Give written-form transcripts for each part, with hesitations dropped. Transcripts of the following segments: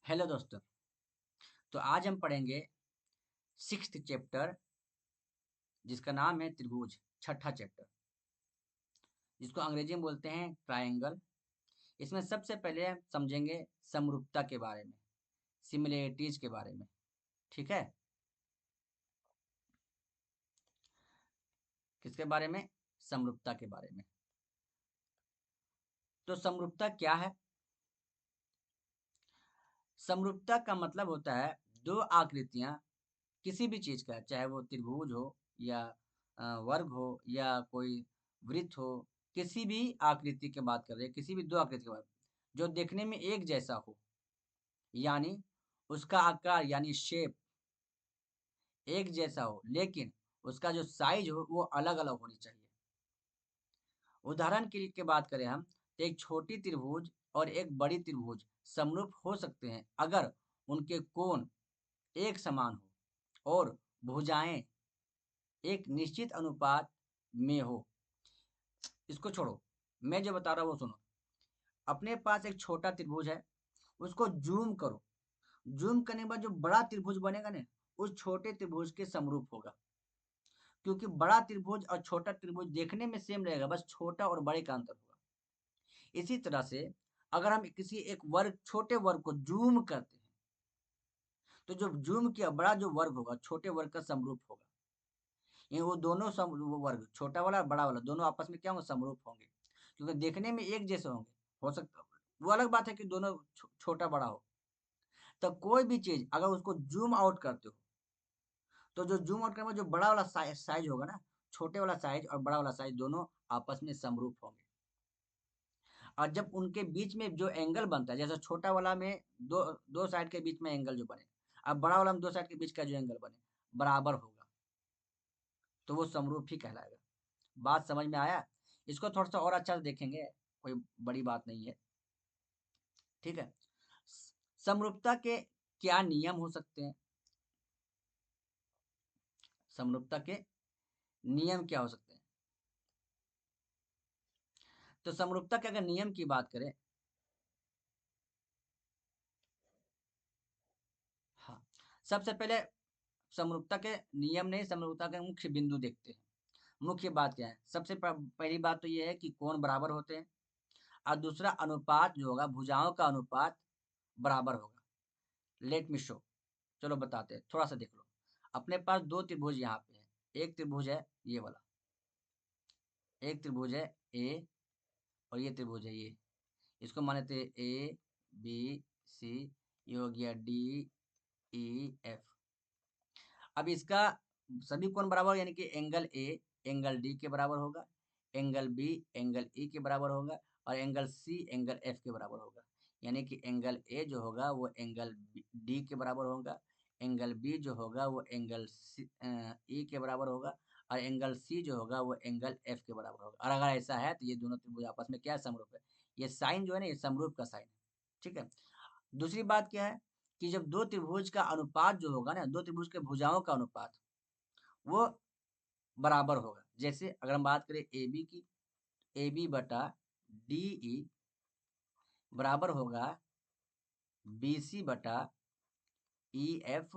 Hello दोस्तों। तो आज हम पढ़ेंगे सिक्स्थ चैप्टर, जिसका नाम है त्रिभुज। छठा चैप्टर, जिसको अंग्रेजी में बोलते हैं ट्रायंगल। इसमें सबसे पहले हम समझेंगे समरूपता के बारे में, सिमिलैरिटीज के बारे में। ठीक है, किसके बारे में? समरूपता के बारे में। तो समरूपता क्या है? समरूपता का मतलब होता है दो आकृतियां किसी भी चीज का, चाहे वो त्रिभुज हो या वर्ग हो या कोई वृत्त हो, किसी भी आकृति की बात कर रहे हैं, किसी भी दो आकृति की बात, जो देखने में एक जैसा हो, यानी उसका आकार यानी शेप एक जैसा हो, लेकिन उसका जो साइज हो वो अलग अलग होनी चाहिए। उदाहरण के लिए बात करें हम, तो एक छोटी त्रिभुज और एक बड़ी त्रिभुज समरूप हो सकते हैं अगर उनके कोण एक समान हो और भुजाएं एक निश्चित अनुपात में हो। इसको छोड़ो, मैं जो बता रहा हूँ वो सुनो। अपने पास एक छोटा त्रिभुज है, उसको जूम करो। जूम करने के बाद जो बड़ा त्रिभुज बनेगा ना, उस छोटे त्रिभुज के समरूप होगा। क्योंकि बड़ा त्रिभुज और छोटा त्रिभुज देखने में सेम रहेगा, बस छोटा और बड़े का अंतर होगा। इसी तरह से अगर हम किसी एक वर्ग, छोटे वर्ग को जूम करते हैं, तो जो जूम किया बड़ा जो वर्ग होगा, छोटे वर्ग का समरूप होगा। ये वो दोनों वो वर्ग, छोटा वाला और बड़ा वाला, दोनों आपस में क्या होंगे? समरूप होंगे, क्योंकि देखने में एक जैसे होंगे। हो सकता, वो अलग बात है कि दोनों छोटा बड़ा हो। तो कोई भी चीज अगर उसको जूम आउट करते हो, तो जो जूम आउट करने में जो बड़ा वाला साइज होगा ना, छोटे वाला साइज और बड़ा वाला साइज दोनों आपस में समरूप होंगे। और जब उनके बीच में जो एंगल बनता है, जैसे छोटा वाला में दो दो साइड के बीच में एंगल जो बने, अब बड़ा वाला में दो साइड के बीच का जो एंगल बने बराबर होगा, तो वो समरूप ही कहलाएगा। बात समझ में आया? इसको थोड़ा सा और अच्छा से देखेंगे, कोई बड़ी बात नहीं है। ठीक है, समरूपता के क्या नियम हो सकते हैं? समरूपता के नियम क्या हो सकते हैं? तो समरूपता के अगर नियम की बात करें, हाँ, सबसे पहले समरूपता के नियम नहीं, समरूपता के मुख्य बिंदु देखते हैं। मुख्य बात क्या है? सबसे पहली बात तो ये है कि कोण बराबर होते हैं, और दूसरा अनुपात जो होगा, भुजाओं का अनुपात बराबर होगा। लेट मी शो, चलो बताते हैं, थोड़ा सा देख लो। अपने पास दो त्रिभुज यहाँ पे है। एक त्रिभुज है ये वाला, एक त्रिभुज है ए, और ये त्रिभुज है ये। इसको मान लेते हैं ए बी सी, ये हो गया डी ई एफ। अब इसका सभी कोण बराबर, यानी कि एंगल ए एंगल डी के बराबर होगा, एंगल बी एंगल ई के बराबर होगा, और एंगल सी एंगल एफ के बराबर होगा। यानी कि एंगल ए जो होगा वो एंगल डी के बराबर होगा, एंगल बी जो होगा वो एंगल ई के बराबर होगा, और एंगल सी जो होगा वो एंगल एफ के बराबर होगा। और अगर ऐसा है तो ये दोनों त्रिभुज आपस में क्या समरूप है? ये साइन जो है ना, ये समरूप का साइन है। ठीक है। दूसरी बात क्या है कि जब दो त्रिभुज का अनुपात जो होगा ना, दो त्रिभुज के भुजाओं का अनुपात वो बराबर होगा। जैसे अगर हम बात करें ए बी की, ए बी बटा डी ई बराबर होगा बी सी बटा ई एफ,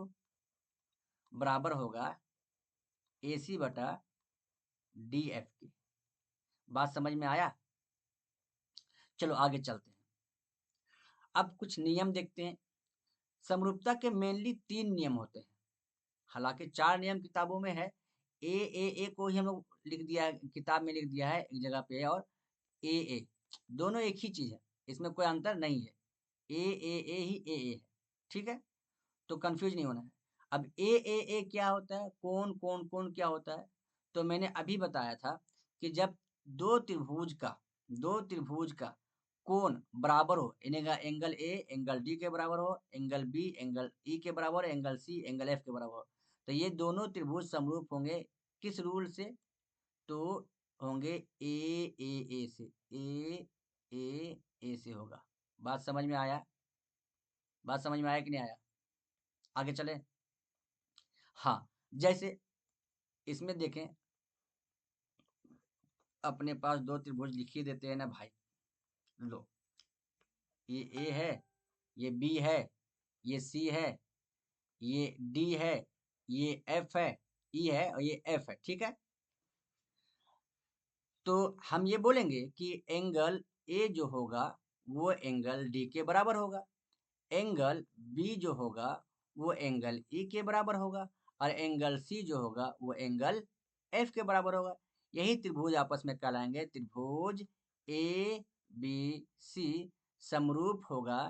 बराबर होगा ए सी बटा डी एफ की। बात समझ में आया? चलो आगे चलते हैं। अब कुछ नियम देखते हैं। समरूपता के मेनली तीन नियम होते हैं, हालांकि चार नियम किताबों में है। ए को ही हम लोग लिख दिया है, किताब में लिख दिया है एक जगह पे, और ए दोनों एक ही चीज है, इसमें कोई अंतर नहीं है। ए ही ए है। ठीक है, तो कंफ्यूज नहीं होना है। अब ए क्या होता है, कौन कौन कौन क्या होता है? तो मैंने अभी बताया था कि जब दो त्रिभुज का दो त्रिभुज का कोण बराबर हो, इन्हें एंगल ए एंगल डी के बराबर हो, एंगल बी एंगल ई के बराबर, एंगल सी एंगल एफ के बराबर हो, तो ये दोनों त्रिभुज समरूप होंगे। किस रूल से? तो होंगे ए से, ए से होगा। बात समझ में आया? बात समझ में आया कि नहीं आया? आगे चले। हाँ, जैसे इसमें देखें, अपने पास दो त्रिभुज लिख ही देते हैं ना भाई। लो, ये ए है, ये बी है, ये सी है, ये डी है, ये एफ है, ई है और ये एफ है। ठीक है, तो हम ये बोलेंगे कि एंगल ए जो होगा वो एंगल डी के बराबर होगा, एंगल बी जो होगा वो एंगल ई के बराबर होगा, और एंगल सी जो होगा वो एंगल एफ के बराबर होगा। यही त्रिभुज आपस में कहलाएंगे त्रिभुज ए बी सी समरूप होगा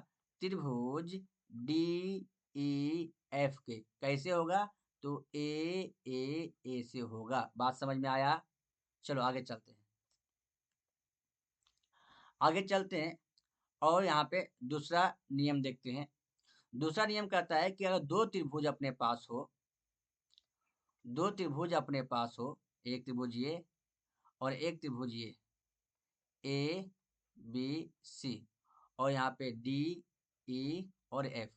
त्रिभुज डी ई एफ के। कैसे होगा? तो ए से होगा। बात समझ में आया? चलो आगे चलते हैं, आगे चलते हैं और यहाँ पे दूसरा नियम देखते हैं। दूसरा नियम कहता है कि अगर दो त्रिभुज अपने पास हो, दो त्रिभुज अपने पास हो, एक त्रिभुज ये और एक त्रिभुज ये, ए बी सी, और यहाँ पे डी ई और एफ,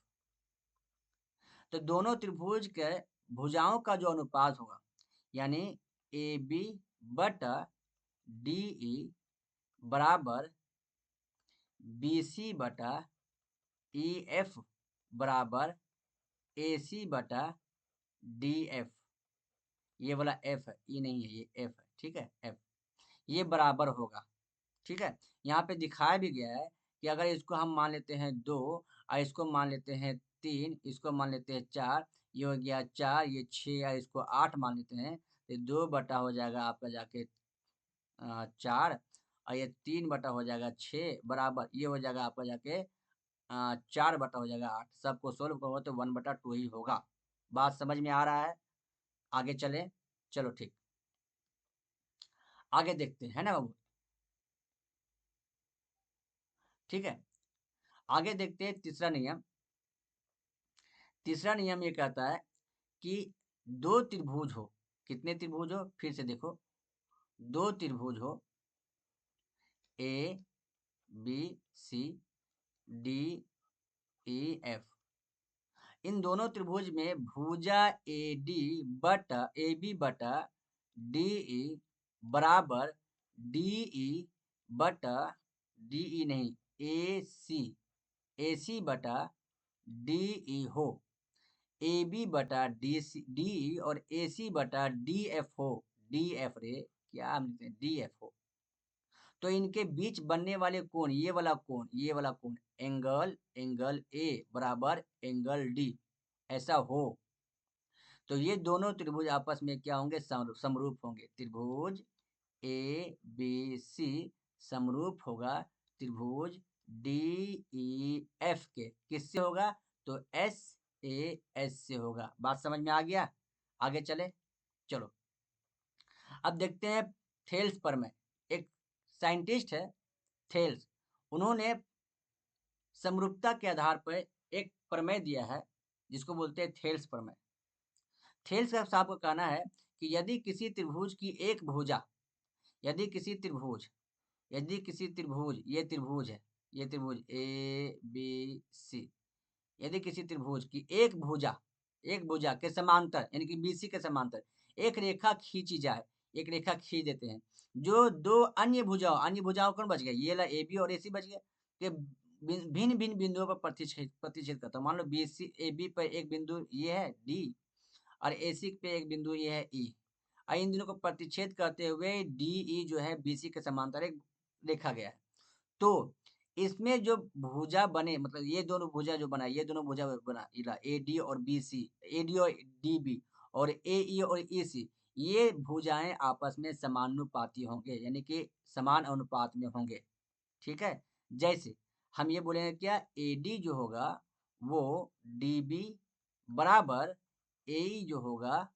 तो दोनों त्रिभुज के भुजाओं का जो अनुपात होगा, यानी ए बी बटा डी ई बराबर बी सी बटा ई एफ बराबर ए सी बटा डी एफ। ये वाला एफ है, ये नहीं है, ये एफ है। ठीक है, एफ, ये बराबर होगा। ठीक है, यहाँ पे दिखाया भी गया है कि अगर इसको हम मान लेते हैं 2 और इसको मान लेते हैं 3, इसको मान लेते हैं 4, ये हो गया 4, ये 6 और इसको 8 मान लेते हैं, तो 2 बटा हो जाएगा आपका जाके 4, और ये 3 बटा हो जाएगा 6 बराबर, ये हो जाएगा आपका जाके 4 बटा हो जाएगा 8। सबको सोल्व करोगे तो 1/2 ही होगा। बात समझ में आ रहा है? आगे चले, चलो ठीक, आगे देखते हैं, है ना बाबू? ठीक है, आगे देखते हैं तीसरा नियम। तीसरा नियम ये कहता है कि दो त्रिभुज हो, कितने त्रिभुज हो? फिर से देखो, दो त्रिभुज हो, A B C D E F, इन दोनों त्रिभुज में भुजा ए डी बटा ए बी बटा डी ई बराबर डी ई बटा डी ई नहीं, ए सी बटा डी ई हो, ए बी बटा डी और ए सी बटा डी एफ हो, डी एफ रे, क्या हम लिखते हैं, डी एफ हो। तो इनके बीच बनने वाले कोण, ये वाला कोण, ये वाला कोण, एंगल एंगल ए बराबर एंगल डी, ऐसा हो, तो ये दोनों त्रिभुज आपस में क्या होंगे? समरूप होंगे। त्रिभुज ए बी सी समरूप होगा त्रिभुज डी ई एफ के। किससे होगा? तो एस ए एस से होगा। बात समझ में आ गया? आगे चले, चलो अब देखते हैं थेल्स प्रमेय। एक साइंटिस्ट है थेल्स, उन्होंने समरूपता के आधार पर एक प्रमेय दिया है जिसको बोलते हैं थेल्स प्रमेय। थेल्स का साहब का कहना है कि यदि किसी त्रिभुज की एक भुजा, यदि किसी त्रिभुज, यदि किसी त्रिभुज, ये त्रिभुज है, ये त्रिभुज ए बी सी, यदि किसी त्रिभुज की एक भुजा के समांतर, यानी कि बीसी के समांतर एक रेखा खींची जाए, एक रेखा खींच देते हैं, जो दो अन्य भुजाओं कौन बच गया? ये ला ए बी और ए सी बच गया, कि भिन्न भिन्न बिंदुओं पर प्रतिच्छेद करता है। मान लो बी सी ए बी पर एक बिंदु ये है डी, और ए सी पे एक बिंदु ये है ई, और इन दोनों को प्रतिच्छेद करते हुए डी ई जो है बी सी के समांतर एक देखा गया है। तो इसमें जो भुजा बने, मतलब ये दोनों भुजा जो बना, ये दोनों भुजा बना इला ए डी और बी सी, ए डी और डी बी, और ए ई और ई सी, ये भुजाएं आपस में समानुपाती होंगे, यानी कि समान अनुपात में होंगे। ठीक है, जैसे हम ये बोलेंगे क्या, ए डी जो होगा वो डी बी बराबर ए ई जो होगा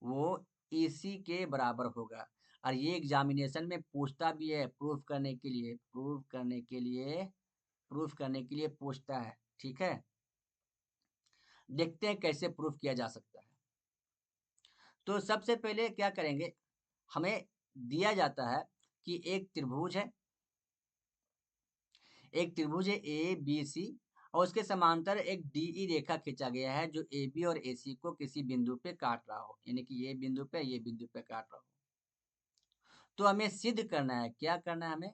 वो ए सी के बराबर होगा। और ये एग्जामिनेशन में पूछता भी है, प्रूफ करने के लिए, प्रूफ करने के लिए पूछता है। ठीक है, देखते हैं कैसे प्रूफ किया जा सकता है। तो सबसे पहले क्या करेंगे, हमें दिया जाता है कि एक त्रिभुज है, एक त्रिभुज है ए बी सी, और उसके समांतर एक डी ई रेखा खींचा गया है जो ए बी और ए सी को किसी बिंदु पे काट रहा हो, यानी कि ये बिंदु पे ये बिंदु पे काट रहा हो। तो हमें सिद्ध करना है, क्या करना है हमें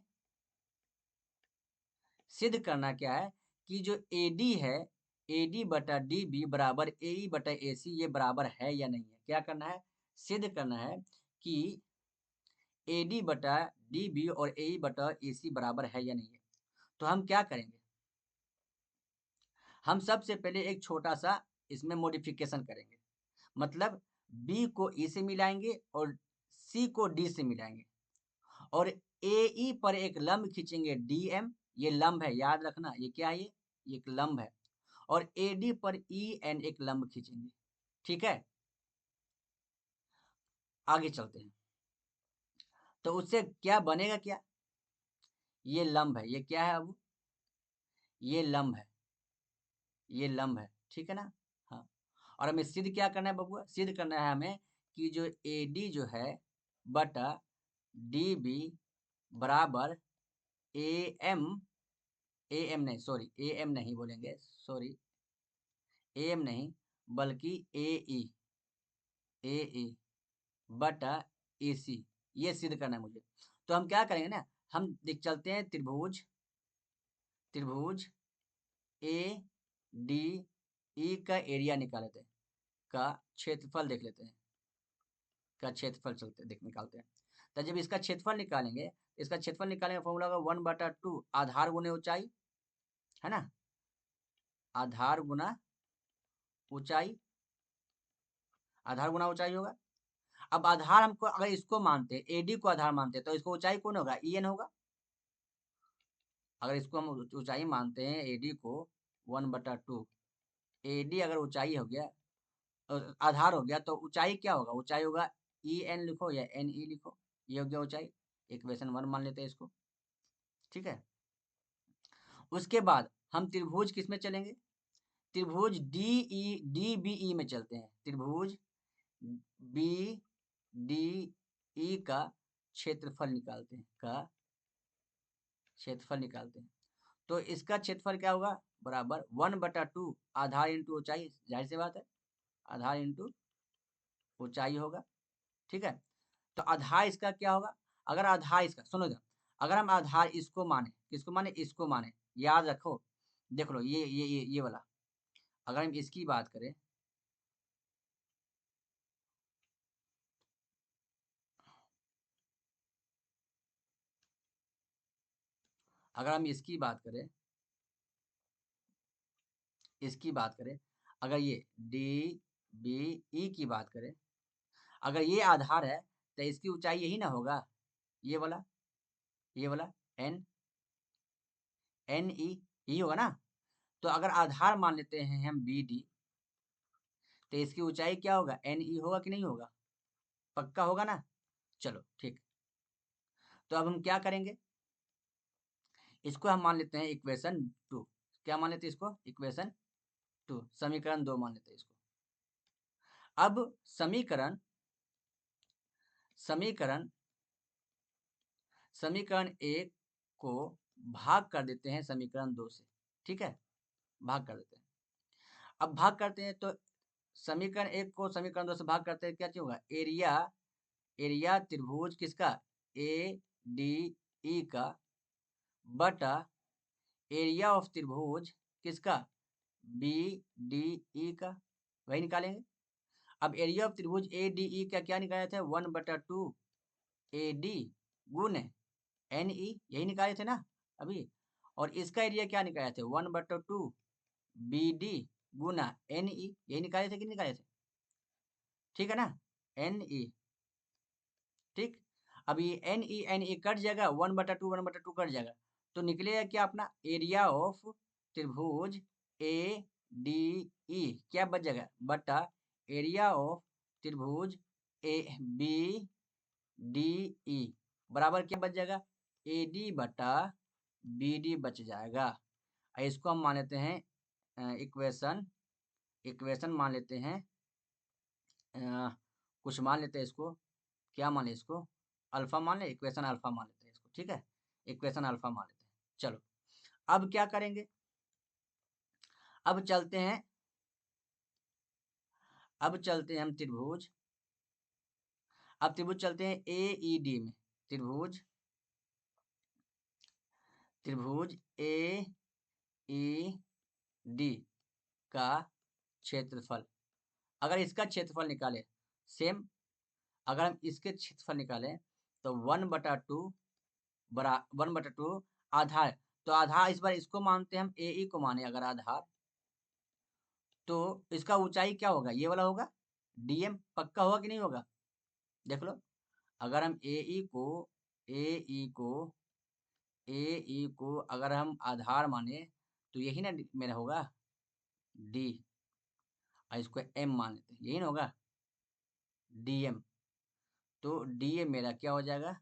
सिद्ध करना क्या है कि जो AD है, AD बटा DB बराबर AE बटा AC ये बराबर है या नहीं है। क्या करना है? सिद्ध करना है कि AD बटा DB और AE बटा AC बराबर है या नहीं है। तो हम क्या करेंगे? हम सबसे पहले एक छोटा सा इसमें मॉडिफिकेशन करेंगे। मतलब B को E से मिलाएंगे और C को D से मिलाएंगे और AE पर एक लंब खींचेंगे DM, ये लंब है, याद रखना ये क्या है, ये एक लंब है। और AD पर EN एक लंब खींचेंगे। ठीक है, आगे चलते हैं। तो उससे क्या बनेगा? क्या ये लंब है, ये क्या है? अब ये लंब है, ये लंब है। ठीक है ना? हाँ, और हमें सिद्ध क्या करना है बबुआ? सिद्ध करना है हमें कि जो AD जो है बटा DB बराबर AM, AM नहीं, सॉरी AM नहीं बोलेंगे, सॉरी AM नहीं बल्कि AE बटा AC, ये सिद्ध करना है मुझे। तो हम क्या करेंगे ना, हम देख चलते हैं त्रिभुज ADE का एरिया निकाल लेते हैं, का क्षेत्रफल देख लेते हैं, का क्षेत्रफल चलते देख निकालते हैं। तो जब इसका क्षेत्रफल निकालेंगे, इसका क्षेत्रफल निकालेंगे फॉर्मूला होगा 1/2 आधार गुने ऊंचाई, है ना? आधार गुना ऊंचाई, आधार गुना ऊंचाई होगा। अब आधार हमको अगर इसको मानते हैं, AD को आधार मानते हैं, तो इसको ऊंचाई कौन होगा? EN होगा। अगर इसको हम ऊंचाई मानते हैं AD को 1/2, AD अगर ऊंचाई हो गया, आधार हो गया, तो ऊंचाई क्या होगा? ऊंचाई होगा EN लिखो या NE लिखो, ये हो गया ऊंचाई। इक्वेशन 1 मान लेते हैं इसको। ठीक है, उसके बाद हम त्रिभुज किस में चलेंगे? त्रिभुज DBE में चलते हैं। त्रिभुज BDE का क्षेत्रफल निकालते हैं, का क्षेत्रफल निकालते हैं। तो इसका क्षेत्रफल क्या होगा? बराबर 1/2 आधार इंटू ऊंचाई, जाहिर सी बात है, आधार इंटू ऊंचाई होगा। ठीक है, तो आधार इसका क्या होगा? अगर आधार इसका, सुनो जरा, अगर हम आधार इसको माने, किसको माने? इसको माने, याद रखो, देख लो ये वाला, अगर हम इसकी बात करें, अगर हम इसकी बात करें, इसकी बात करें, अगर ये DBE की बात करें, अगर ये आधार है तो इसकी ऊंचाई यही ना होगा, ये वाला, ये वाला NE यही होगा ना? तो अगर आधार मान लेते हैं हम BD, तो इसकी ऊंचाई क्या होगा? NE होगा कि नहीं होगा? पक्का होगा ना? चलो ठीक, तो अब हम क्या करेंगे, इसको हम मान लेते हैं इक्वेशन 2। क्या मान लेते हैं इसको? इक्वेशन 2, समीकरण 2 मान लेते हैं इसको। अब समीकरण समीकरण समीकरण 1 को भाग कर देते हैं समीकरण 2 से। ठीक है, भाग कर देते हैं। अब भाग करते हैं तो समीकरण 1 को समीकरण 2 से भाग करते हैं, क्या चीज होगा? एरिया, एरिया त्रिभुज किसका? ADE का बटा एरिया ऑफ त्रिभुज किसका? BDE का, वही निकालेंगे। अब एरिया ऑफ त्रिभुज ADE का क्या निकाले थे? 1/2 AD गुने NE, यही निकाले थे ना अभी। और इसका एरिया क्या निकाले थे? 1/2 BD गुना NE, यही निकाले थे कि नहीं निकाले थे? ठीक है ना? NE, ठीक। अब ये NE कट जाएगा, 1/2 कट जाएगा, तो निकलेगा क्या अपना? एरिया ऑफ त्रिभुज ADE क्या बच जाएगा? बटा एरिया ऑफ त्रिभुज BDE बराबर क्या बच जाएगा? AD बटा BD बच जाएगा। इसको हम मान लेते हैं इक्वेशन, इक्वेशन मान लेते हैं, कुछ मान लेते हैं इसको, क्या मान ले इसको? अल्फा मान ले, इक्वेशन अल्फा मान लेते हैं इसको। ठीक है, इक्वेशन अल्फा मान लेते हैं। चलो, अब क्या करेंगे? अब चलते हैं, अब चलते हैं हम त्रिभुज, अब त्रिभुज चलते हैं AED में। त्रिभुज त्रिभुज ई डी का क्षेत्रफल। अगर इसका क्षेत्रफल निकाले सेम, अगर हम इसके क्षेत्रफल निकालें तो 1/2 1/2 आधार, तो आधार इस बार इसको मानते हैं हम, ए ई को माने अगर आधार, तो इसका ऊंचाई क्या होगा, ये वाला होगा डीएम। पक्का होगा कि नहीं होगा, देख लो। अगर हम ए ई को अगर हम आधार माने तो यही ना मेरा होगा डी, और इसको एम मान लेते हैं, यही ना होगा डीएम। तो डीएम मेरा क्या हो जाएगा,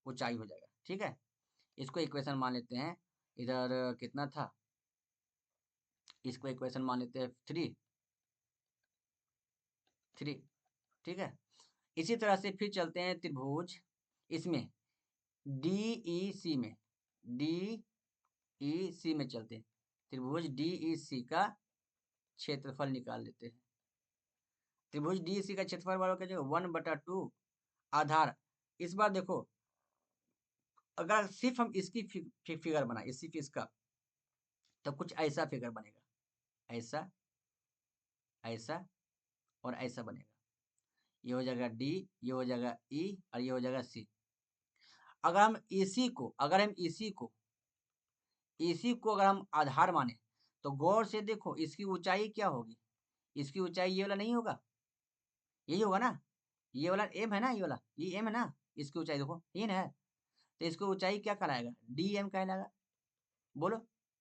ऊंचाई हो जाएगा। ठीक है, इसको इक्वेशन मान लेते हैं। इधर कितना था, इसको इक्वेशन मान लेते हैं 3। ठीक है, इसी तरह से फिर चलते हैं त्रिभुज इसमें डीईसी में, डीईसी में चलते हैं। त्रिभुज डीईसी का क्षेत्रफल निकाल लेते हैं। त्रिभुज डीईसी का क्षेत्रफल वालों का जो 1/2 आधार। इस बार देखो, अगर सिर्फ हम इसकी फिगर बनाए, सिर्फ इसका, तो कुछ ऐसा फिगर बनेगा, ऐसा, ऐसा और ऐसा बनेगा। ये हो जाएगा डी, ये हो जाएगा ई, और ये हो जाएगा सी। अगर हम इसी को अगर हम आधार माने तो गौर से देखो इसकी ऊंचाई क्या होगी। इसकी ऊंचाई ये वाला नहीं होगा, यही होगा ना, ये वाला एम है ना, ये एम है ना, इसकी ऊंचाई देखो ये ना है। तो इसकी ऊंचाई क्या कहलाएगा, डी एम कहलाएगा। बोलो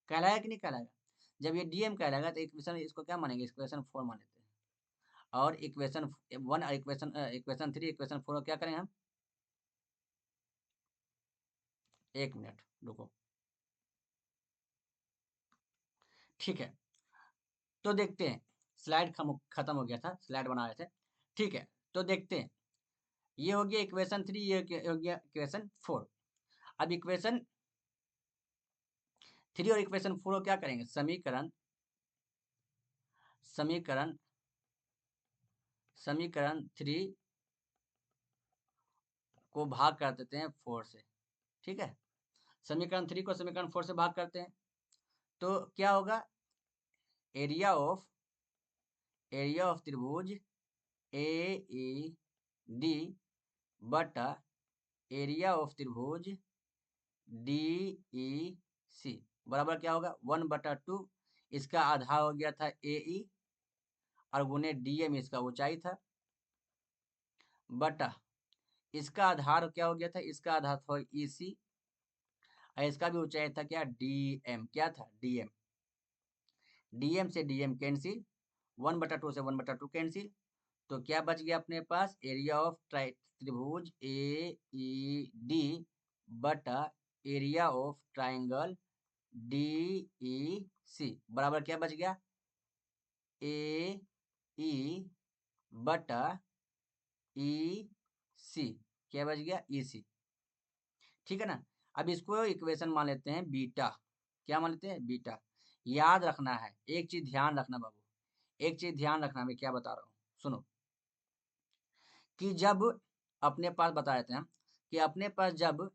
कहलाएगा कि नहीं कहलाएगा। जब ये डी एम कहलाएगा तो इक्वेशन इसको क्या मानेंगे, इक्वेशन 4 मान लेते हैं। और इक्वेशन 1 और इक्वेशन 3 इक्वेशन 4 क्या करें हम, एक मिनट रुको। ठीक है, तो देखते हैं, स्लाइड खत्म हो गया था, स्लाइड बना रहे थे। ठीक है, तो देखते हैं, ये हो गया इक्वेशन 3, ये हो गया इक्वेशन 4। अब इक्वेशन 3 और इक्वेशन 4 को क्या करेंगे, समीकरण समीकरण 3 को भाग कर देते हैं 4 से। ठीक है, समीकरण 3 को समीकरण 4 से भाग करते हैं तो क्या होगा, एरिया ऑफ त्रिभुज ए ई डी बटा एरिया ऑफ त्रिभुज डी ई सी बराबर क्या होगा, 1/2। इसका आधा हो गया था ए ई और गुने डी एम, इसका ऊंचाई था, बटा इसका आधार क्या हो गया था, इसका आधार था ई सी, और इसका भी ऊंचाई था क्या, डी एम। क्या था, डी एम। डीएम से डीएम कैंसिल, 1/2 से 1/2 कैंसिल। तो क्या बच गया अपने पास, एरिया ऑफ त्रिभुज ए ई डी बटा area of triangle D E C बराबर क्या बच गया, ए ई बटा ई सी। क्या बच गया, ई सी। ठीक है ना। अब इसको इक्वेशन मान लेते हैं बीटा। क्या मान लेते हैं, बीटा। याद रखना है एक चीज, ध्यान रखना बाबू, एक चीज ध्यान रखना, मैं क्या बता रहा हूँ सुनो। कि जब अपने पास बता देते हैं कि अपने पास जब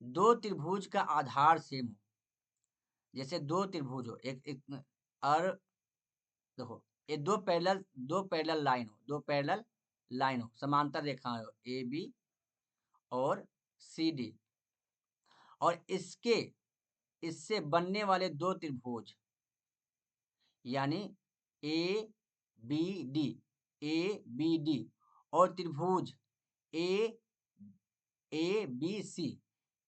दो त्रिभुज का आधार सेम हो, जैसे दो त्रिभुज हो, एक और देखो, ये दो पैरेलल लाइन हो, समांतर रेखा हो ए बी और सी डी, और इससे बनने वाले दो त्रिभुज यानी A B D, A B D, और त्रिभुज A B C,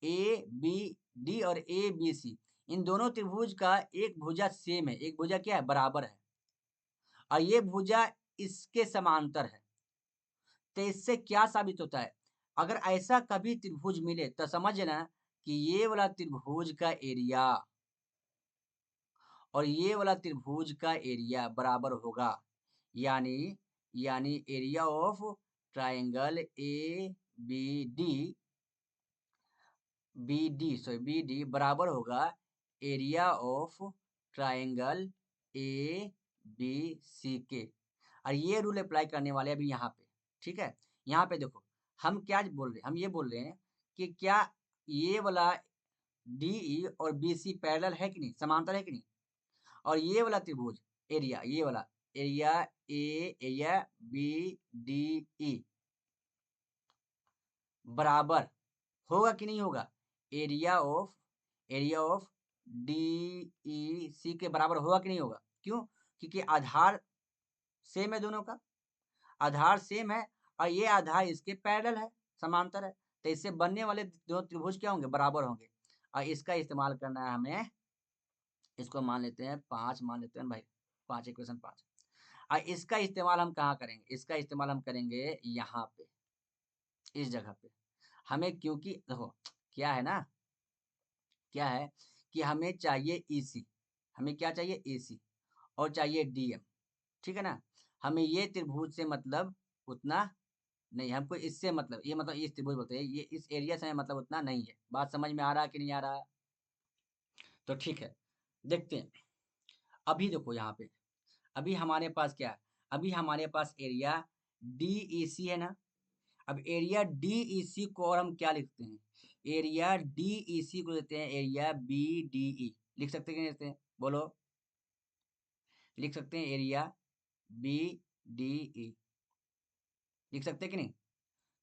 A B D और ए बी सी, इन दोनों त्रिभुज का एक भुजा सेम है, एक भुजा क्या है, बराबर है, और ये भुजा इसके समांतर है। तो इससे क्या साबित होता है, अगर ऐसा कभी त्रिभुज मिले तो समझ लेना कि ये वाला त्रिभुज का एरिया और ये वाला त्रिभुज का एरिया बराबर होगा। यानी area of triangle A B D B D बराबर होगा area of triangle A B C के। और ये रूल अप्लाई करने वाले अभी यहाँ पे। ठीक है, यहाँ पे देखो, हम क्या बोल रहे हैं, हम ये बोल रहे हैं कि क्या ये वाला DE और BC पैरेलल है कि नहीं, समांतर है कि नहीं। और ये वाला त्रिभुज एरिया, ये वाला एरिया एरिया BDE बराबर होगा कि नहीं होगा, एरिया ऑफ DEC के बराबर होगा कि नहीं होगा। क्यों, क्योंकि आधार सेम है दोनों का, आधार सेम है और ये आधार इसके पैरेलल है, समांतर है, तो इससे बनने वाले दो त्रिभुज क्या होंगे, बराबर होंगे। और इसका इस्तेमाल करना है हमें, इसको मान लेते हैं 5, मान लेते हैं भाई 5, इक्वेशन 5। और इसका इस्तेमाल हम कहाँ करेंगे, इसका इस्तेमाल हम करेंगे यहाँ पे, इस जगह पे। हमें क्योंकि देखो क्या है ना, क्या है कि हमें चाहिए EC, हमें क्या चाहिए EC और चाहिए DM, ठीक है ना। हमें ये त्रिभुज से मतलब उतना नहीं, हमको इससे मतलब, ये मतलब इस त्रिभुज बोलते हैं, ये इस एरिया से मतलब उतना नहीं है। बात समझ में आ रहा है कि नहीं आ रहा। तो ठीक है, देखते हैं। अभी देखो यहाँ पे, अभी हमारे पास क्या है, अभी हमारे पास एरिया DEC है ना। अब एरिया DEC को और हम क्या लिखते हैं, एरिया DEC को देते हैं एरिया BDE। लिख सकते हैं कि नहीं लिखते हैं, बोलो, लिख सकते हैं एरिया BDE, लिख सकते हैं कि नहीं।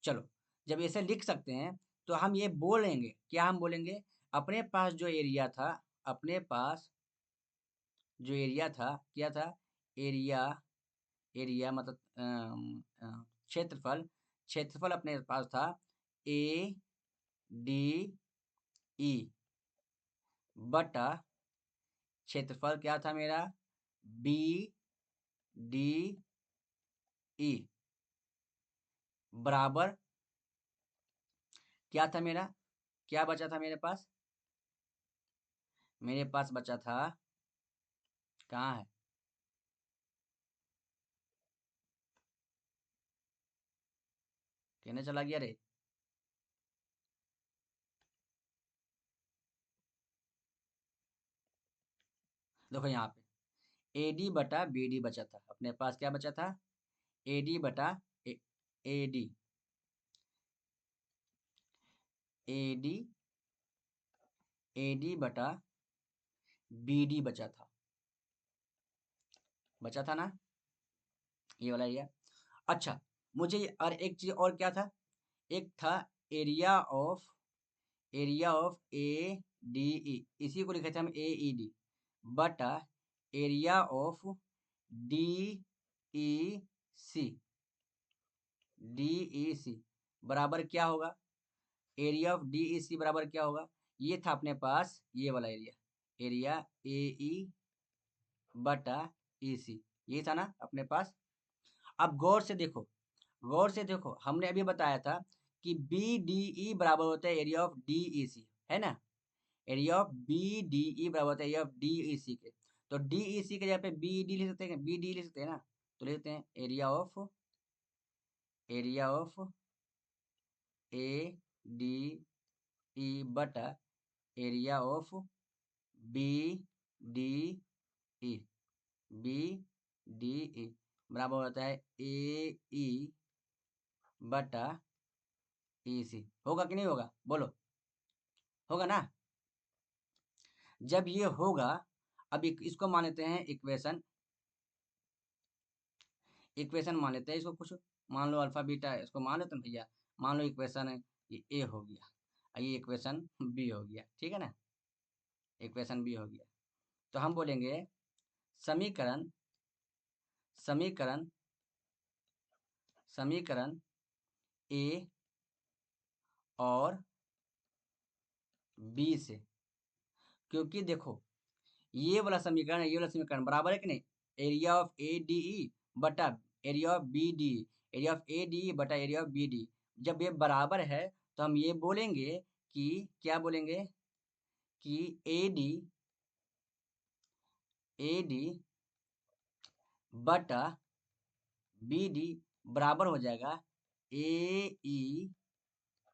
चलो, जब ऐसे लिख सकते हैं तो हम ये बोलेंगे, क्या हम बोलेंगे, अपने पास जो एरिया था, अपने पास जो एरिया था, क्या था, एरिया, एरिया मतलब क्षेत्रफल, क्षेत्रफल अपने पास था ADE बटा क्षेत्रफल क्या था मेरा, BDE बराबर क्या था मेरा, क्या बचा था मेरे पास, मेरे पास बचा था, कहाँ है, कहने चला गया रे। देखो यहाँ पे AD बटा BD बचा था, अपने पास क्या बचा था, AD बटा AD, AD AD बटा BD बचा था, बचा था ना, ये वाला एरिया। अच्छा, मुझे और एक चीज और क्या था, एक था एरिया ऑफ ADE, इसी को लिखे थे हम AED बटा एरिया ऑफ DEC, DEC बराबर क्या होगा, एरिया ऑफ DEC बराबर क्या होगा, ये था अपने पास ये वाला एरिया, एरिया AE बटा EC, ये था ना अपने पास। अब गौर से देखो, गौर से देखो, हमने अभी बताया था कि BDE बराबर होता है एरिया ऑफ DEC, है ना। एरिया ऑफ BDE बराबर होता है एरिया ऑफ DEC के। तो DEC के जगह पे BD लिख सकते हैं, BD लिख सकते हैं ना। तो लिखते हैं एरिया ऑफ ADE बटा एरिया ऑफ BDE, BDE बराबर होता है AE बटा EC। होगा कि नहीं होगा, बोलो, होगा ना। जब ये होगा, अब इसको मान लेते हैं इक्वेशन, इक्वेशन मान लेते हैं इसको कुछ, मान लो अल्फा बीटा इसको मान लेते हैं भैया। मान लो इक्वेशन है, ये A हो गया और ये इक्वेशन B हो गया, ठीक है ना, इक्वेशन B हो गया। तो हम बोलेंगे समीकरण, समीकरण समीकरण A और B से, क्योंकि देखो ये वाला समीकरण है, ये वाला समीकरण बराबर है कि नहीं, एरिया ऑफ ADE बटा area of BDE, area of ADE बटा एरिया ऑफ BD। जब ये बराबर है तो हम ये बोलेंगे कि क्या बोलेंगे कि AD बटा BD बराबर हो जाएगा AE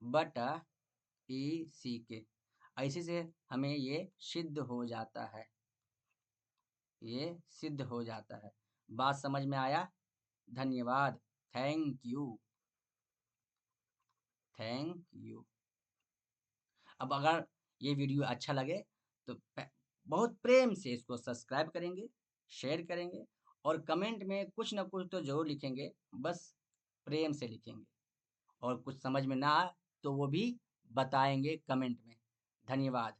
बटा EC के। ऐसे से हमें ये सिद्ध हो जाता है, ये सिद्ध हो जाता है। बात समझ में आया, धन्यवाद, थैंक यू, थैंक यू। अब अगर ये वीडियो अच्छा लगे तो बहुत प्रेम से इसको सब्सक्राइब करेंगे, शेयर करेंगे और कमेंट में कुछ ना कुछ तो ज़रूर लिखेंगे, बस प्रेम से लिखेंगे। और कुछ समझ में ना आए तो वो भी बताएँगे कमेंट में। धन्यवाद।